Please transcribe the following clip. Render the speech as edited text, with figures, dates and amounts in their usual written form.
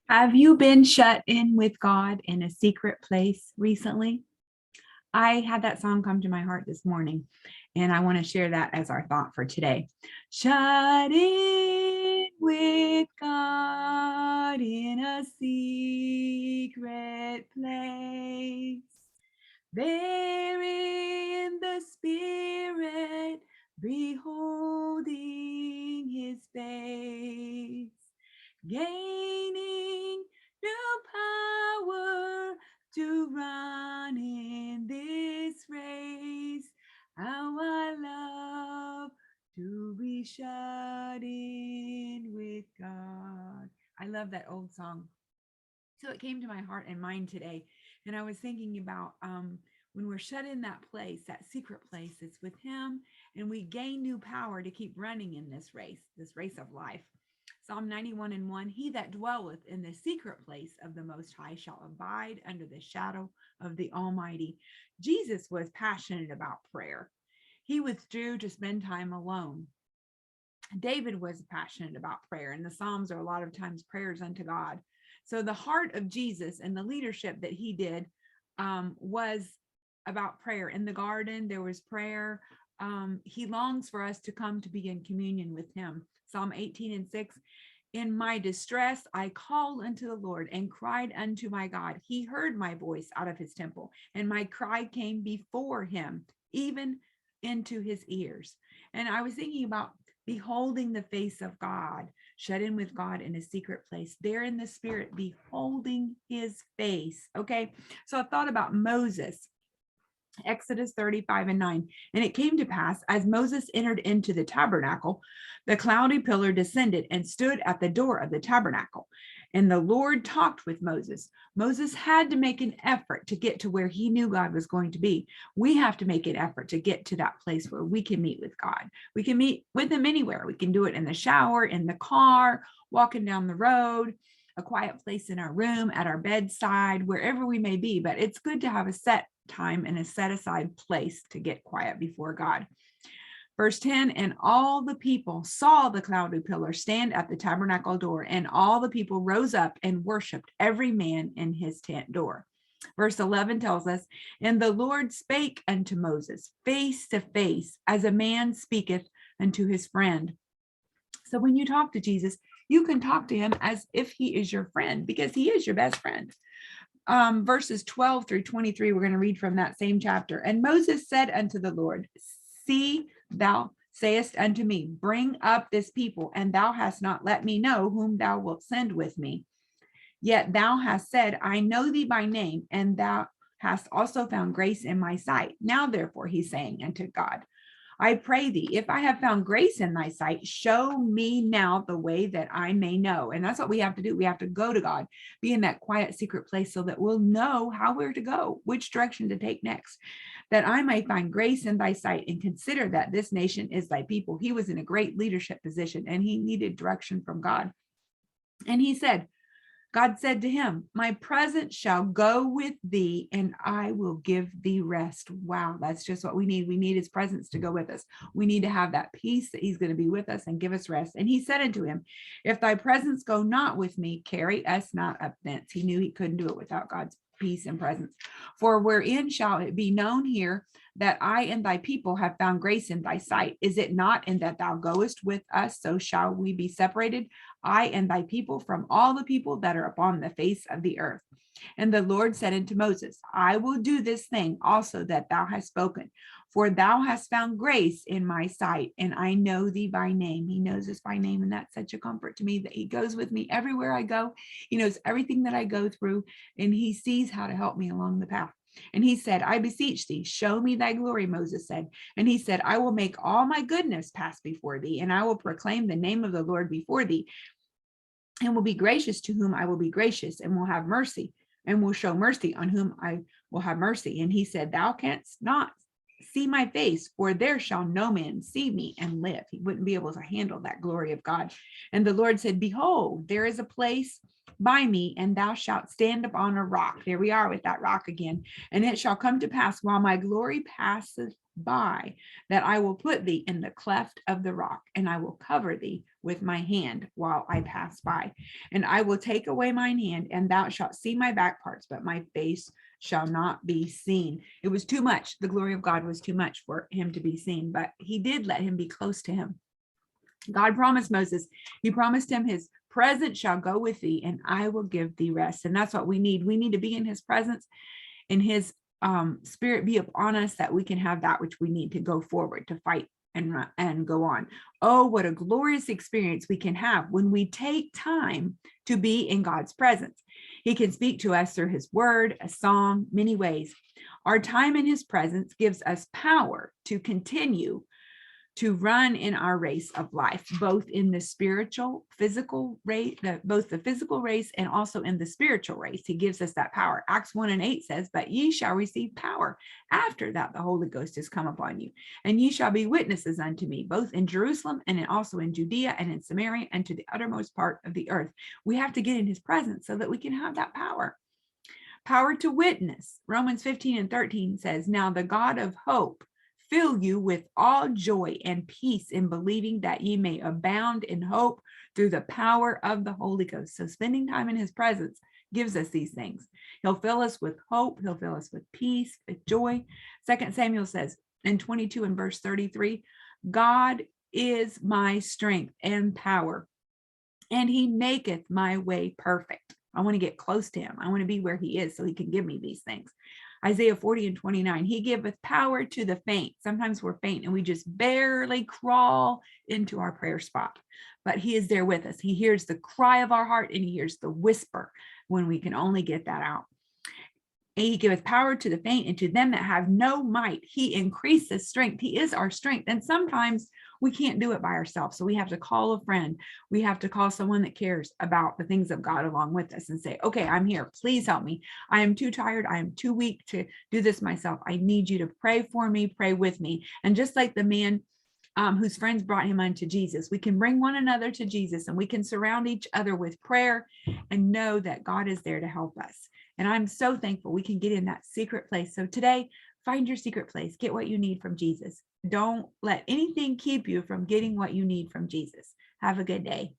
Have you been shut in with God in a secret place recently? I had that song come to my heart this morning, and I want to share that as our thought for today. Shut in with God in a secret place. There in the spirit, beholding his face, gaining new power to run in this race. How I love to be shut in with God. I love that old song. So it came to my heart and mind today. And I was thinking about when we're shut in that place, that secret place, it's with him, and we gain new power to keep running in this race of life. Psalm 91:1, he that dwelleth in the secret place of the Most High shall abide under the shadow of the Almighty. Jesus was passionate about prayer. He withdrew to spend time alone. David was passionate about prayer, and the Psalms are a lot of times prayers unto God. So the heart of Jesus and the leadership that he did was about prayer. In the garden, there was prayer. He longs for us to come to be in communion with him. Psalm 18:6, in my distress, I called unto the Lord and cried unto my God. He heard my voice out of his temple, and my cry came before him, even into his ears. And I was thinking about beholding the face of God, shut in with God in a secret place, there in the spirit, beholding his face. Okay. So I thought about Moses. Exodus 35:9. And it came to pass, as Moses entered into the tabernacle, the cloudy pillar descended and stood at the door of the tabernacle. And the Lord talked with Moses. Moses had to make an effort to get to where he knew God was going to be. We have to make an effort to get to that place where we can meet with God. We can meet with him anywhere. We can do it in the shower, in the car, walking down the road, a quiet place in our room, at our bedside, wherever we may be. But it's good to have a set time and a set aside place to get quiet before God. Verse 10, and all the people saw the cloudy pillar stand at the tabernacle door, and all the people rose up and worshiped, every man in his tent door. Verse 11 tells us, and the Lord spake unto Moses face to face, as a man speaketh unto his friend. So when you talk to Jesus, you can talk to him as if he is your friend, because he is your best friend. Verses 12 through 23, we're going to read from that same chapter. And Moses said unto the Lord, see, thou sayest unto me, bring up this people, and thou hast not let me know whom thou wilt send with me. Yet thou hast said, I know thee by name, and thou hast also found grace in my sight. Now therefore, he's saying unto God, I pray thee, if I have found grace in thy sight, show me now the way that I may know. And that's what we have to do. We have to go to God, be in that quiet, secret place so that we'll know how we're to go, which direction to take next, that I may find grace in thy sight and consider that this nation is thy people. He was in a great leadership position and he needed direction from God. And he said, God said to him, my presence shall go with thee, and I will give thee rest. Wow, that's just what we need. We need his presence to go with us. We need to have that peace that he's going to be with us and give us rest. And he said unto him, if thy presence go not with me, carry us not up thence. He knew he couldn't do it without God's peace and presence. For wherein shall it be known here that I and thy people have found grace in thy sight? Is it not in that thou goest with us, so shall we be separated, I and thy people, from all the people that are upon the face of the earth? And the Lord said unto Moses, I will do this thing also that thou hast spoken, for thou hast found grace in my sight, and I know thee by name. He knows us by name, and that's such a comfort to me that he goes with me everywhere I go. He knows everything that I go through, and he sees how to help me along the path. And he said, I beseech thee, show me thy glory, Moses said. And he said, I will make all my goodness pass before thee, and I will proclaim the name of the Lord before thee, and will be gracious to whom I will be gracious, and will have mercy, and will show mercy on whom I will have mercy. And he said, thou canst not see my face, for there shall no man see me and live. He wouldn't be able to handle that glory of God. And the Lord said, behold, there is a place by me, and thou shalt stand upon a rock. There we are with that rock again. And it shall come to pass, while my glory passeth by, that I will put thee in the cleft of the rock, and I will cover thee with my hand while I pass by. And I will take away mine hand, and thou shalt see my back parts, but my face shall not be seen. It was too much. The glory of God was too much for him to be seen, but he did let him be close to him. God promised Moses, he promised him, his presence shall go with thee, and I will give thee rest. And that's what we need. We need to be in his presence, and his spirit be upon us, that we can have that which we need to go forward, to fight and go on. Oh, what a glorious experience we can have when we take time to be in God's presence. He can speak to us through his word, a song, many ways. Our time in his presence gives us power to continue to run in our race of life, both in the spiritual, physical race, both the physical race and also in the spiritual race. He gives us that power. Acts 1:8 says, but ye shall receive power after that the Holy Ghost has come upon you, and ye shall be witnesses unto me, both in Jerusalem and also in Judea and in Samaria and to the uttermost part of the earth. We have to get in his presence so that we can have that power. Power to witness. Romans 15:13 says, now the God of hope fill you with all joy and peace in believing, that ye may abound in hope through the power of the Holy Ghost. So spending time in his presence gives us these things. He'll fill us with hope. He'll fill us with peace, with joy. 2 Samuel says in 22 and verse 33, God is my strength and power, and he maketh my way perfect. I want to get close to him. I want to be where he is so he can give me these things. Isaiah 40:29, he giveth power to the faint. Sometimes we're faint and we just barely crawl into our prayer spot, but he is there with us. He hears the cry of our heart, and he hears the whisper when we can only get that out. And he giveth power to the faint, and to them that have no might, he increases strength. He is our strength. And sometimes we can't do it by ourselves. So we have to call a friend. We have to call someone that cares about the things of God along with us and say, okay, I'm here. Please help me. I am too tired. I am too weak to do this myself. I need you to pray for me, pray with me. And just like the man whose friends brought him unto Jesus, we can bring one another to Jesus, and we can surround each other with prayer and know that God is there to help us. And I'm so thankful we can get in that secret place. So today, find your secret place. Get what you need from Jesus. Don't let anything keep you from getting what you need from Jesus. Have a good day.